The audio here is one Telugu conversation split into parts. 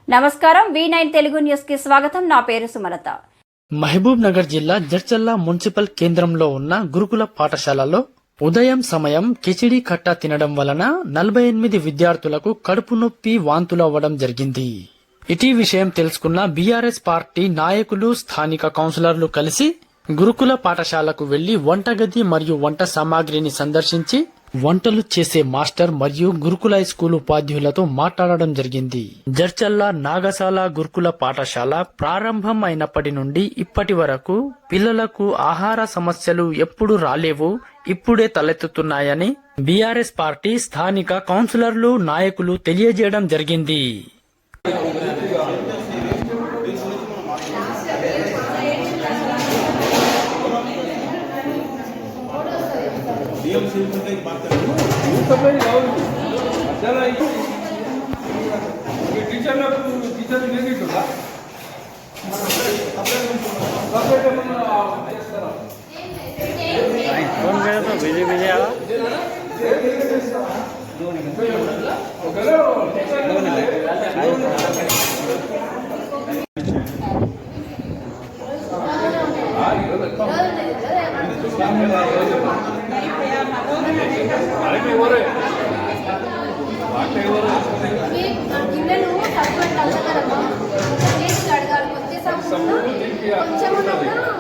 నమస్కారం V9 తెలుగు న్యూస్ కి స్వాగతం. నా పేరు సుమలత. మహబూబ్ నగర్ జిల్లా జడ్చల్ల మున్సిపల్ కేంద్రంలో ఉన్న గురుకుల పాఠశాలలో ఉదయం సమయం కిచిడి కట్ట తినడం వలన 48 విద్యార్థులకు కడుపు నొప్పి వాంతులు అవ్వడం జరిగింది. ఇటీ విషయం తెలుసుకున్న బీఆర్ఎస్ పార్టీ నాయకులు స్థానిక కౌన్సిలర్లు కలిసి గురుకుల పాఠశాలకు వెళ్లి వంటగది మరియు వంట సామాగ్రిని సందర్శించి వంటలు చేసే మాస్టర్ మరియు గురుకుల స్కూల్ ఉపాధ్యాయులతో మాట్లాడడం జరిగింది. జడ్చల్ల నాగసాల గురుకుల పాఠశాల ప్రారంభం అయినప్పటి నుండి ఇప్పటి వరకు పిల్లలకు ఆహార సమస్యలు ఎప్పుడు రాలేవు, ఇప్పుడే తలెత్తుతున్నాయని బీఆర్ఎస్ పార్టీ స్థానిక కౌన్సిలర్లు నాయకులు తెలియజేయడం జరిగింది.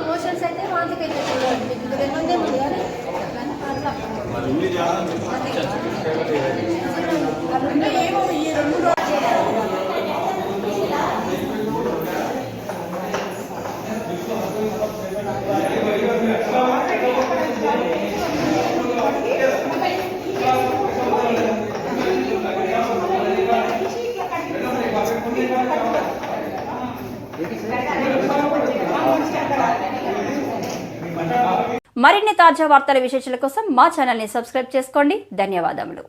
మోషన్స్ అయితే వాంతికి మరిన్ని తాజా వార్తల విశేషాల కోసం మా ఛానల్ ని సబ్స్క్రైబ్ చేసుకోండి. ధన్యవాదములు.